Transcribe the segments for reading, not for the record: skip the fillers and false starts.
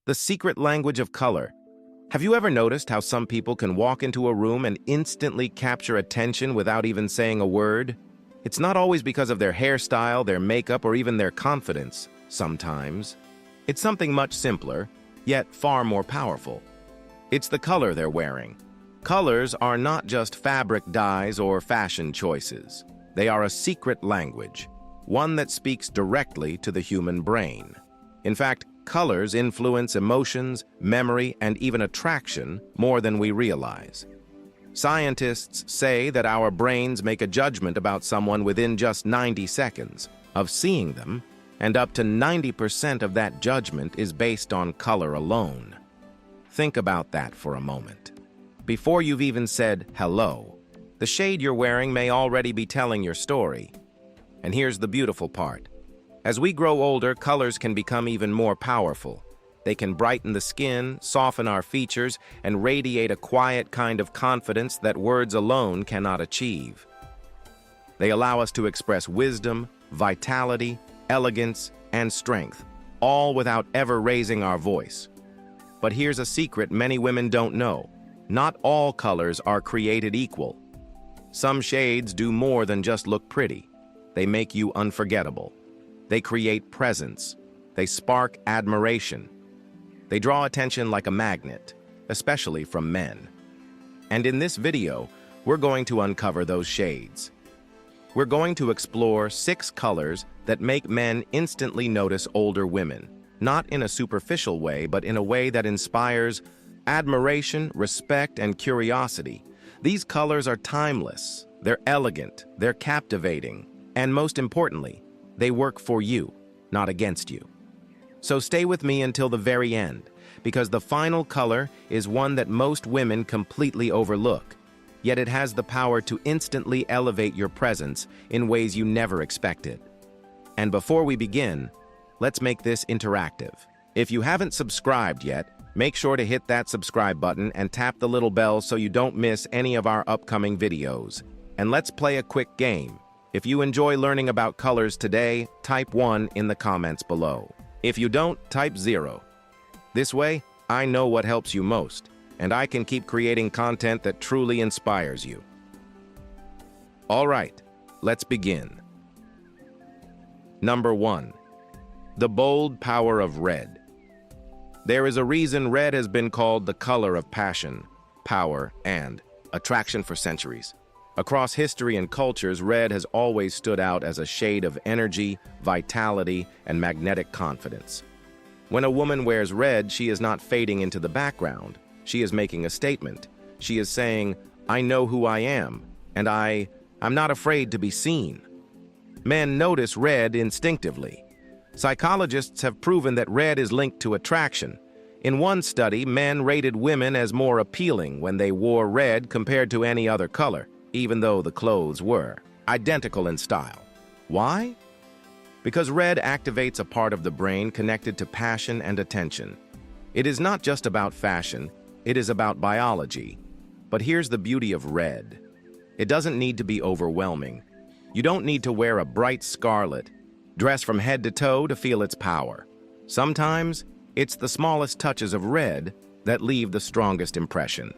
The secret language of color. Have you ever noticed how some people can walk into a room and instantly capture attention without even saying a word? It's not always because of their hairstyle, their makeup, or even their confidence. Sometimes it's something much simpler, yet far more powerful. It's the color they're wearing. Colors are not just fabric dyes or fashion choices. They are a secret language, one that speaks directly to the human brain. In fact, colors influence emotions, memory, and even attraction more than we realize. Scientists say that our brains make a judgment about someone within just 90 seconds of seeing them, and up to 90% of that judgment is based on color alone. Think about that for a moment. Before you've even said hello, the shade you're wearing may already be telling your story. And here's the beautiful part. As we grow older, colors can become even more powerful. They can brighten the skin, soften our features, and radiate a quiet kind of confidence that words alone cannot achieve. They allow us to express wisdom, vitality, elegance, and strength, all without ever raising our voice. But here's a secret many women don't know. Not all colors are created equal. Some shades do more than just look pretty. They make you unforgettable. They create presence. They spark admiration. They draw attention like a magnet, especially from men. And in this video, we're going to uncover those shades. We're going to explore 6 colors that make men instantly notice older women, not in a superficial way, but in a way that inspires admiration, respect, and curiosity. These colors are timeless. They're elegant. They're captivating. And most importantly, they work for you, not against you. So stay with me until the very end, because the final color is one that most women completely overlook, yet it has the power to instantly elevate your presence in ways you never expected. And before we begin, let's make this interactive. If you haven't subscribed yet, make sure to hit that subscribe button and tap the little bell so you don't miss any of our upcoming videos. And let's play a quick game. If you enjoy learning about colors today, type 1 in the comments below. If you don't, type 0. This way, I know what helps you most, and I can keep creating content that truly inspires you. All right, let's begin. Number 1. The bold power of red. There is a reason red has been called the color of passion, power, and attraction for centuries. Across history and cultures, red has always stood out as a shade of energy, vitality, and magnetic confidence. When a woman wears red, she is not fading into the background. She is making a statement. She is saying, I know who I am, and I'm not afraid to be seen. Men notice red instinctively. Psychologists have proven that red is linked to attraction. In one study, men rated women as more appealing when they wore red compared to any other color, even though the clothes were identical in style. Why? Because red activates a part of the brain connected to passion and attention. It is not just about fashion, it is about biology. But here's the beauty of red. It doesn't need to be overwhelming. You don't need to wear a bright scarlet, dress from head to toe to feel its power. Sometimes, it's the smallest touches of red that leave the strongest impression.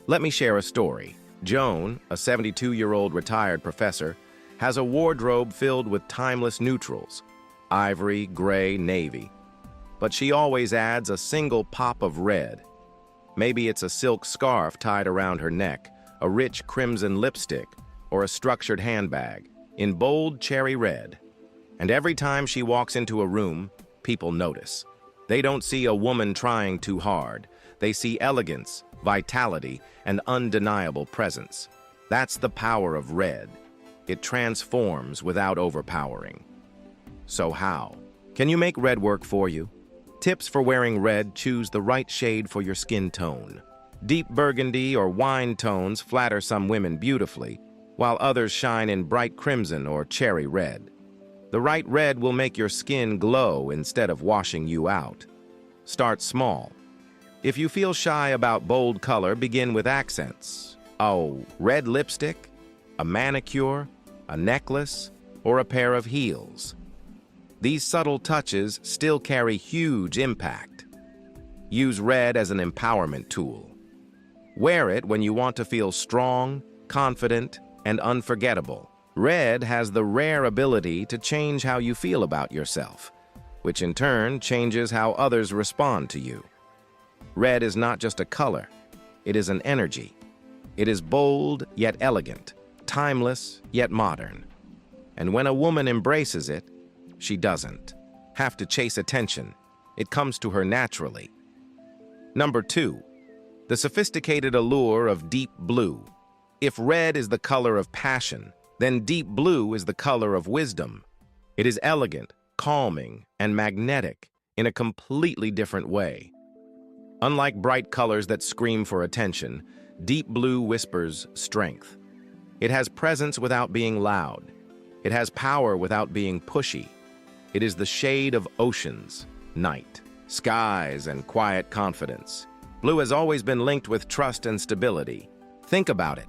Let me share a story. Joan, a 72-year-old retired professor, has a wardrobe filled with timeless neutrals, ivory, gray, navy. But she always adds a single pop of red. Maybe it's a silk scarf tied around her neck, a rich crimson lipstick, or a structured handbag in bold cherry red. And every time she walks into a room, people notice. They don't see a woman trying too hard. They see elegance, vitality, and undeniable presence. That's the power of red. It transforms without overpowering. So how? Can you make red work for you? Tips for wearing red: choose the right shade for your skin tone. Deep burgundy or wine tones flatter some women beautifully, while others shine in bright crimson or cherry red. The right red will make your skin glow instead of washing you out. Start small. If you feel shy about bold color, begin with accents. Red lipstick, a manicure, a necklace, or a pair of heels. These subtle touches still carry huge impact. Use red as an empowerment tool. Wear it when you want to feel strong, confident, and unforgettable. Red has the rare ability to change how you feel about yourself, which in turn changes how others respond to you. Red is not just a color, it is an energy. It is bold yet elegant, timeless yet modern. And when a woman embraces it, she doesn't have to chase attention. It comes to her naturally. Number 2, the sophisticated allure of deep blue. If red is the color of passion, then deep blue is the color of wisdom. It is elegant, calming, and magnetic in a completely different way. Unlike bright colors that scream for attention, deep blue whispers strength. It has presence without being loud. It has power without being pushy. It is the shade of oceans, night, skies, and quiet confidence. Blue has always been linked with trust and stability. Think about it.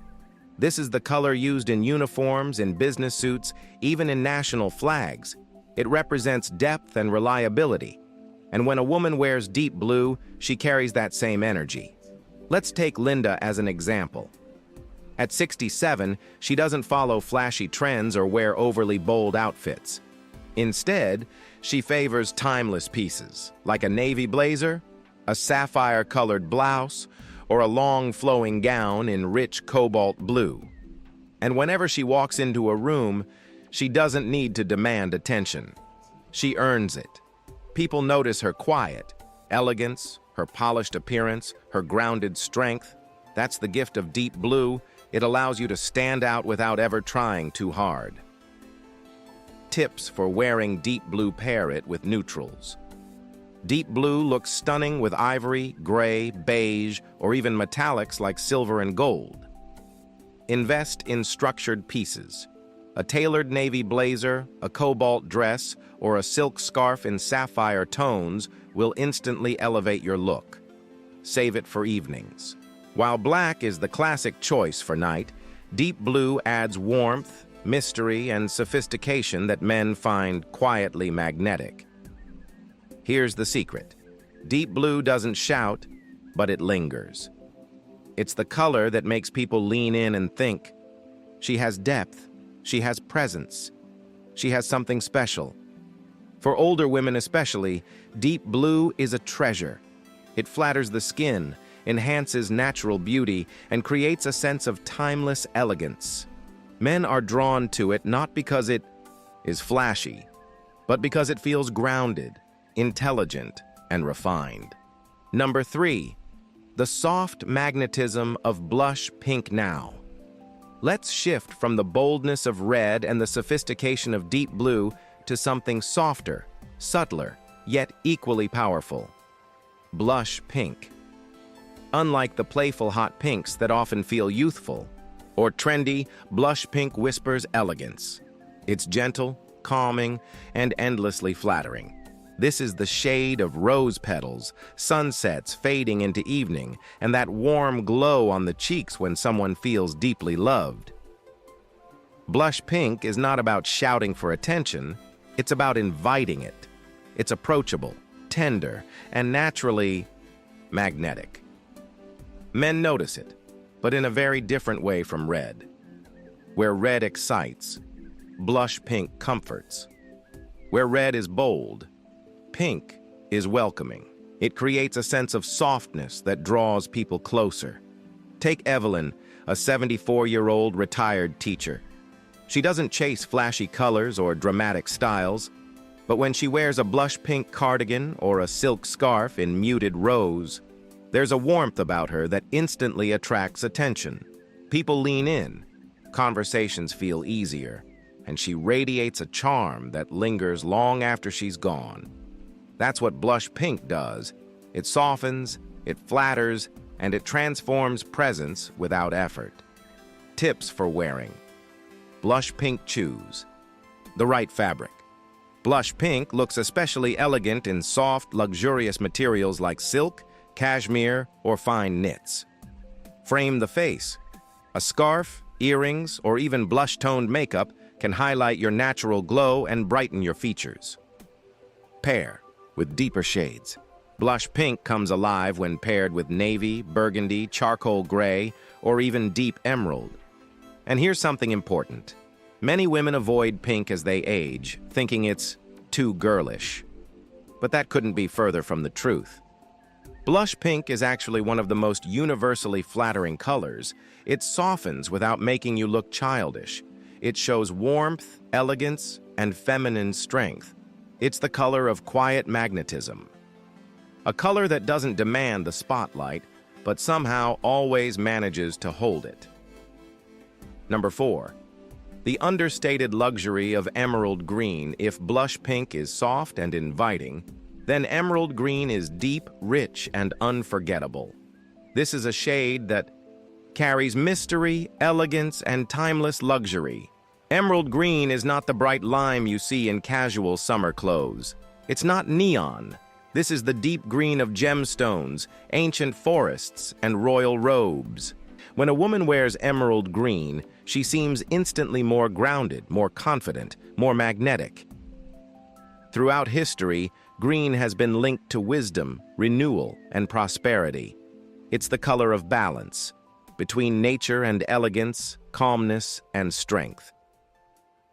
This is the color used in uniforms, in business suits, even in national flags. It represents depth and reliability. And when a woman wears deep blue, she carries that same energy. Let's take Linda as an example. At 67, she doesn't follow flashy trends or wear overly bold outfits. Instead, she favors timeless pieces, like a navy blazer, a sapphire-colored blouse, or a long flowing gown in rich cobalt blue. And whenever she walks into a room, she doesn't need to demand attention. She earns it. People notice her quiet elegance, her polished appearance, her grounded strength. That's the gift of deep blue. It allows you to stand out without ever trying too hard. Tips for wearing deep blue: pair it with neutrals. Deep blue looks stunning with ivory, gray, beige, or even metallics like silver and gold. Invest in structured pieces. A tailored navy blazer, a cobalt dress, or a silk scarf in sapphire tones will instantly elevate your look. Save it for evenings. While black is the classic choice for night, deep blue adds warmth, mystery, and sophistication that men find quietly magnetic. Here's the secret. Deep blue doesn't shout, but it lingers. It's the color that makes people lean in and think. She has depth. She has presence. She has something special. For older women especially, deep blue is a treasure. It flatters the skin, enhances natural beauty, and creates a sense of timeless elegance. Men are drawn to it not because it is flashy, but because it feels grounded, intelligent, and refined. Number 3, the soft magnetism of blush pink now. Let's shift from the boldness of red and the sophistication of deep blue to something softer, subtler, yet equally powerful. Blush pink. Unlike the playful hot pinks that often feel youthful or trendy, blush pink whispers elegance. It's gentle, calming, and endlessly flattering. This is the shade of rose petals, sunsets fading into evening, and that warm glow on the cheeks when someone feels deeply loved. Blush pink is not about shouting for attention, it's about inviting it. It's approachable, tender, and naturally magnetic. Men notice it, but in a very different way from red. Where red excites, blush pink comforts. Where red is bold, pink is welcoming. It creates a sense of softness that draws people closer. Take Evelyn, a 74-year-old retired teacher. She doesn't chase flashy colors or dramatic styles, but when she wears a blush pink cardigan or a silk scarf in muted rose, there's a warmth about her that instantly attracts attention. People lean in, conversations feel easier, and she radiates a charm that lingers long after she's gone. That's what blush pink does. It softens, it flatters, and it transforms presence without effort. Tips for wearing. Blush pink: choose the right fabric. Blush pink looks especially elegant in soft, luxurious materials like silk, cashmere, or fine knits. Frame the face. A scarf, earrings, or even blush-toned makeup can highlight your natural glow and brighten your features. Pair with deeper shades. Blush pink comes alive when paired with navy, burgundy, charcoal gray, or even deep emerald. And here's something important. Many women avoid pink as they age, thinking it's too girlish. But that couldn't be further from the truth. Blush pink is actually one of the most universally flattering colors. It softens without making you look childish. It shows warmth, elegance, and feminine strength. It's the color of quiet magnetism. A color that doesn't demand the spotlight, but somehow always manages to hold it. Number 4. The understated luxury of emerald green. If blush pink is soft and inviting, then emerald green is deep, rich, and unforgettable. This is a shade that carries mystery, elegance, and timeless luxury. Emerald green is not the bright lime you see in casual summer clothes. It's not neon. This is the deep green of gemstones, ancient forests, and royal robes. When a woman wears emerald green, she seems instantly more grounded, more confident, more magnetic. Throughout history, green has been linked to wisdom, renewal, and prosperity. It's the color of balance, between nature and elegance, calmness and strength.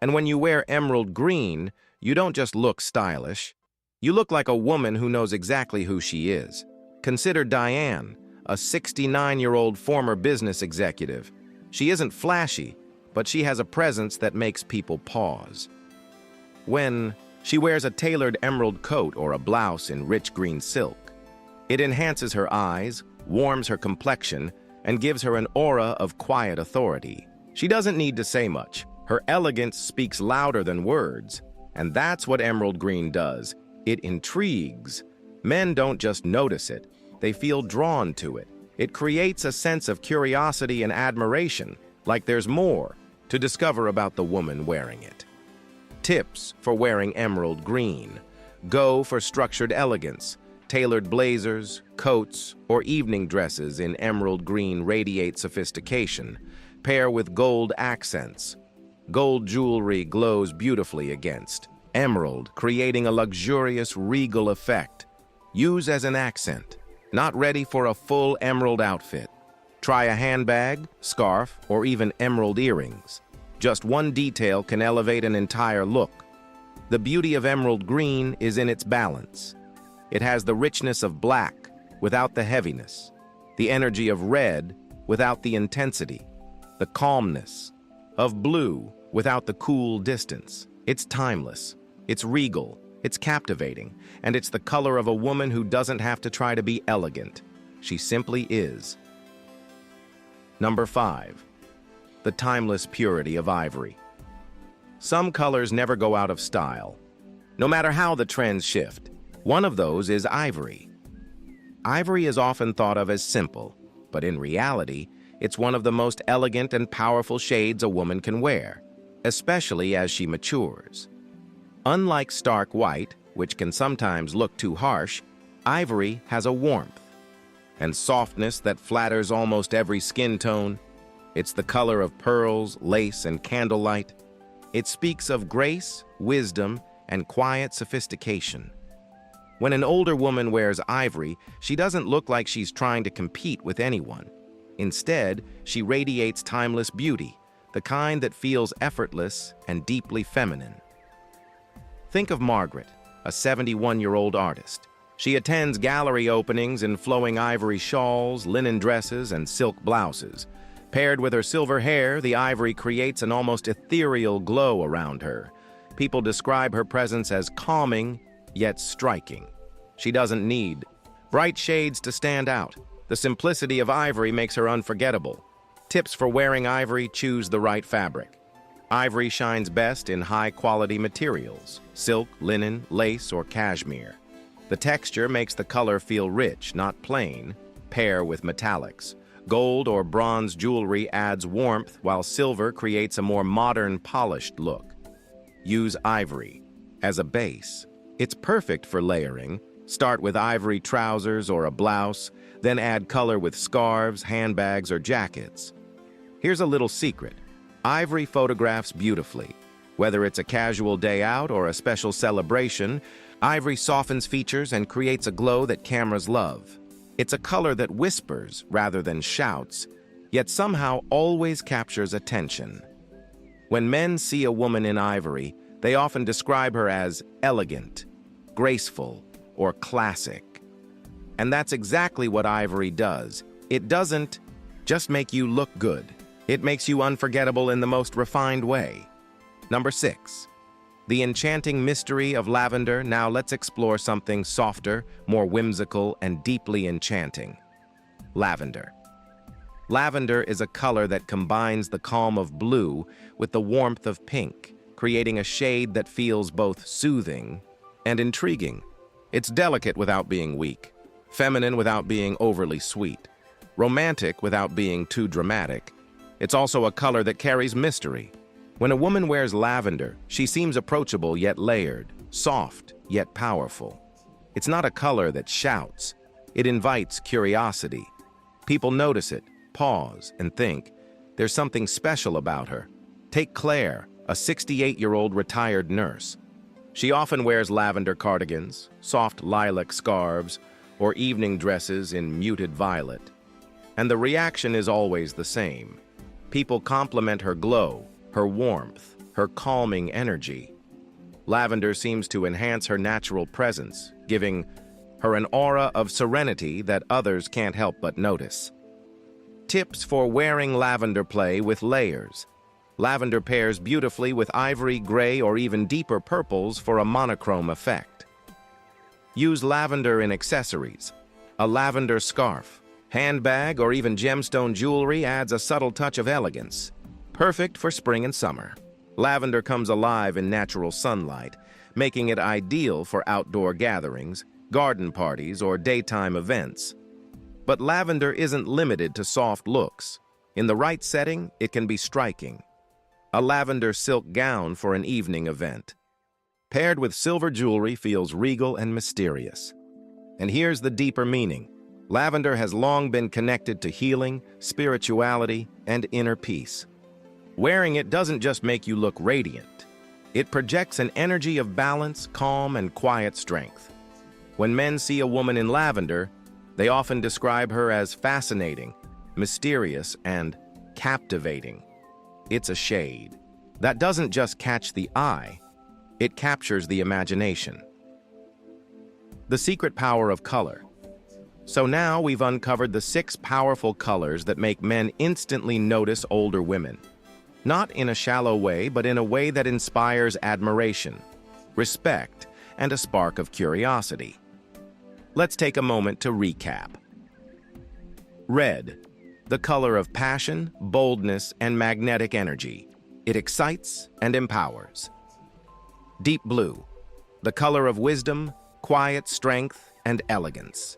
And when you wear emerald green, you don't just look stylish. You look like a woman who knows exactly who she is. Consider Diane, a 69-year-old former business executive. She isn't flashy, but she has a presence that makes people pause. When she wears a tailored emerald coat or a blouse in rich green silk, it enhances her eyes, warms her complexion, and gives her an aura of quiet authority. She doesn't need to say much. Her elegance speaks louder than words, and that's what emerald green does. It intrigues. Men don't just notice it, they feel drawn to it. It creates a sense of curiosity and admiration, like there's more to discover about the woman wearing it. Tips for wearing emerald green. Go for structured elegance. Tailored blazers, coats, or evening dresses in emerald green radiate sophistication. Pair with gold accents. Gold jewelry glows beautifully against emerald, creating a luxurious, regal effect. Use as an accent. Not ready for a full emerald outfit? Try a handbag, scarf, or even emerald earrings. Just one detail can elevate an entire look. The beauty of emerald green is in its balance. It has the richness of black without the heaviness, the energy of red without the intensity, the calmness of blue without the cool distance. It's timeless. It's regal, it's captivating, and it's the color of a woman who doesn't have to try to be elegant. She simply is. Number 5. The timeless purity of ivory. Some colors never go out of style, no matter how the trends shift. One of those is ivory. Ivory is often thought of as simple, but in reality, it's one of the most elegant and powerful shades a woman can wear, especially as she matures. Unlike stark white, which can sometimes look too harsh, ivory has a warmth and softness that flatters almost every skin tone. It's the color of pearls, lace, and candlelight. It speaks of grace, wisdom, and quiet sophistication. When an older woman wears ivory, she doesn't look like she's trying to compete with anyone. Instead, she radiates timeless beauty, the kind that feels effortless and deeply feminine. Think of Margaret, a 71-year-old artist. She attends gallery openings in flowing ivory shawls, linen dresses, and silk blouses. Paired with her silver hair, the ivory creates an almost ethereal glow around her. People describe her presence as calming, yet striking. She doesn't need bright shades to stand out. The simplicity of ivory makes her unforgettable. Tips for wearing ivory: choose the right fabric. Ivory shines best in high-quality materials: silk, linen, lace, or cashmere. The texture makes the color feel rich, not plain. Pair with metallics. Gold or bronze jewelry adds warmth, while silver creates a more modern, polished look. Use ivory as a base. It's perfect for layering. Start with ivory trousers or a blouse, then add color with scarves, handbags, or jackets. Here's a little secret. Ivory photographs beautifully. Whether it's a casual day out or a special celebration, Ivory softens features and creates a glow that cameras love. It's a color that whispers rather than shouts, yet somehow always captures attention. When men see a woman in ivory, they often describe her as elegant, graceful, or classic. And that's exactly what ivory does. It doesn't just make you look good. It makes you unforgettable in the most refined way. Number 6. The enchanting mystery of lavender. Now let's explore something softer, more whimsical, and deeply enchanting. Lavender. Lavender is a color that combines the calm of blue with the warmth of pink, creating a shade that feels both soothing and intriguing. It's delicate without being weak, feminine without being overly sweet, romantic without being too dramatic. It's also a color that carries mystery. When a woman wears lavender, she seems approachable yet layered, soft yet powerful. It's not a color that shouts. It invites curiosity. People notice it, pause, and think, there's something special about her. Take Claire, a 68-year-old retired nurse. She often wears lavender cardigans, soft lilac scarves, or evening dresses in muted violet. And the reaction is always the same. People compliment her glow, her warmth, her calming energy. Lavender seems to enhance her natural presence, giving her an aura of serenity that others can't help but notice. Tips for wearing lavender: play with layers. Lavender pairs beautifully with ivory, gray, or even deeper purples for a monochrome effect. Use lavender in accessories. A lavender scarf, handbag, or even gemstone jewelry adds a subtle touch of elegance. Perfect for spring and summer. Lavender comes alive in natural sunlight, making it ideal for outdoor gatherings, garden parties, or daytime events. But lavender isn't limited to soft looks. In the right setting, it can be striking. A lavender silk gown for an evening event, paired with silver jewelry, feels regal and mysterious. And here's the deeper meaning. Lavender has long been connected to healing, spirituality, and inner peace. Wearing it doesn't just make you look radiant. It projects an energy of balance, calm, and quiet strength. When men see a woman in lavender, they often describe her as fascinating, mysterious, and captivating. It's a shade that doesn't just catch the eye, it captures the imagination. The secret power of color. So now we've uncovered the 6 powerful colors that make men instantly notice older women. Not in a shallow way, but in a way that inspires admiration, respect, and a spark of curiosity. Let's take a moment to recap. Red, the color of passion, boldness, and magnetic energy. It excites and empowers. Deep blue, the color of wisdom, quiet strength, and elegance.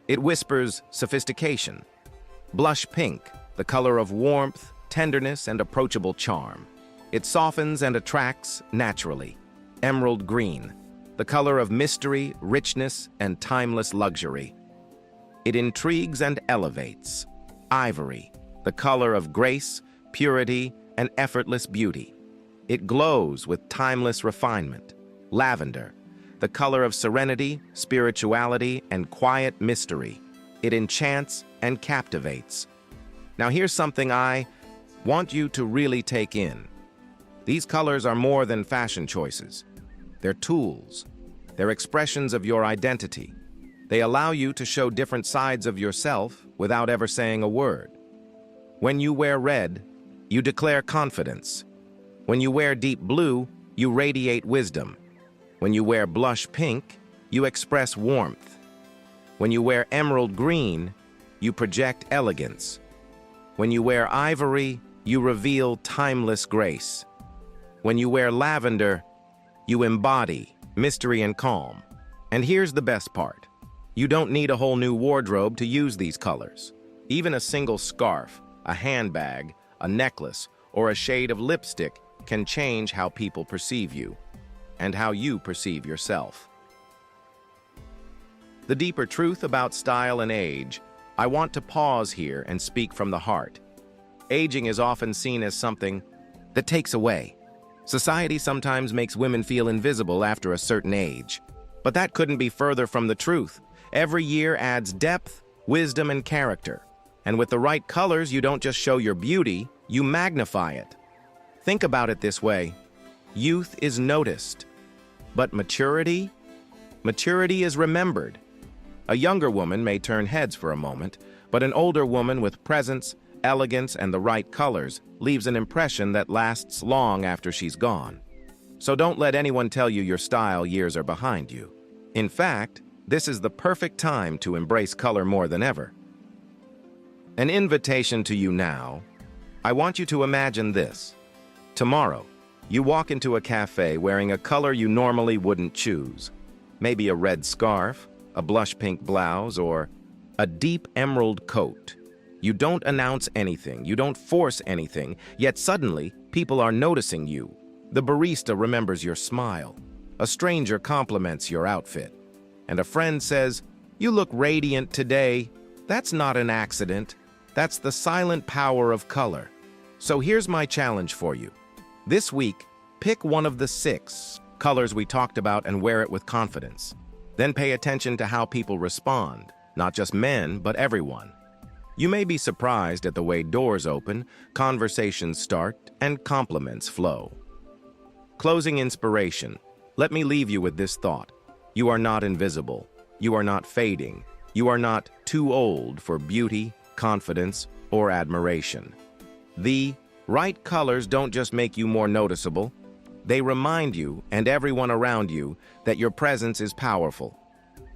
It whispers sophistication. Blush pink, the color of warmth, tenderness, and approachable charm. It softens and attracts naturally. Emerald green, the color of mystery, richness, and timeless luxury. It intrigues and elevates. Ivory, the color of grace, purity, and effortless beauty. It glows with timeless refinement. Lavender, the color of serenity, spirituality, and quiet mystery. It enchants and captivates. Now here's something I want you to really take in. These colors are more than fashion choices. They're tools. They're expressions of your identity. They allow you to show different sides of yourself without ever saying a word. When you wear red, you declare confidence. When you wear deep blue, you radiate wisdom. When you wear blush pink, you express warmth. When you wear emerald green, you project elegance. When you wear ivory, you reveal timeless grace. When you wear lavender, you embody mystery and calm. And here's the best part. You don't need a whole new wardrobe to use these colors. Even a single scarf, a handbag, a necklace, or a shade of lipstick can change how people perceive you and how you perceive yourself. The deeper truth about style and age. I want to pause here and speak from the heart. Aging is often seen as something that takes away. Society sometimes makes women feel invisible after a certain age. But that couldn't be further from the truth. Every year adds depth, wisdom, and character. And with the right colors, you don't just show your beauty, you magnify it. Think about it this way. Youth is noticed, but maturity is remembered. A younger woman may turn heads for a moment, but an older woman with presence, elegance, and the right colors leaves an impression that lasts long after she's gone. So don't let anyone tell you your style years are behind you. In fact, this is the perfect time to embrace color more than ever. An invitation to you now. I want you to imagine this. Tomorrow, you walk into a cafe wearing a color you normally wouldn't choose. Maybe a red scarf, a blush pink blouse, or a deep emerald coat. You don't announce anything, you don't force anything, yet suddenly people are noticing you. The barista remembers your smile. A stranger compliments your outfit. And a friend says, "You look radiant today." That's not an accident. That's the silent power of color. So here's my challenge for you. This week, pick one of the 6 colors we talked about and wear it with confidence. Then pay attention to how people respond, not just men, but everyone. You may be surprised at the way doors open, conversations start, and compliments flow. Closing inspiration. Let me leave you with this thought. You are not invisible. You are not fading. You are not too old for beauty, confidence, or admiration. The right colors don't just make you more noticeable. They remind you and everyone around you that your presence is powerful.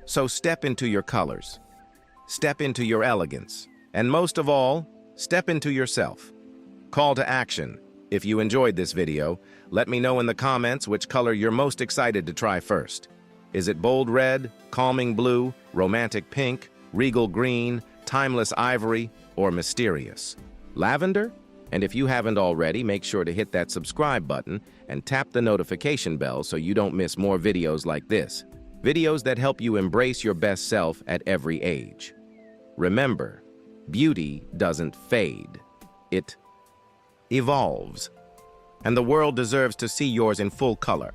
So step into your colors. Step into your elegance. And most of all, step into yourself. Call to action. If you enjoyed this video, let me know in the comments which color you're most excited to try first. Is it bold red, calming blue, romantic pink, regal green, timeless ivory, or mysterious lavender? And if you haven't already, make sure to hit that subscribe button and tap the notification bell so you don't miss more videos like this. Videos that help you embrace your best self at every age. Remember, beauty doesn't fade. It evolves. And the world deserves to see yours in full color.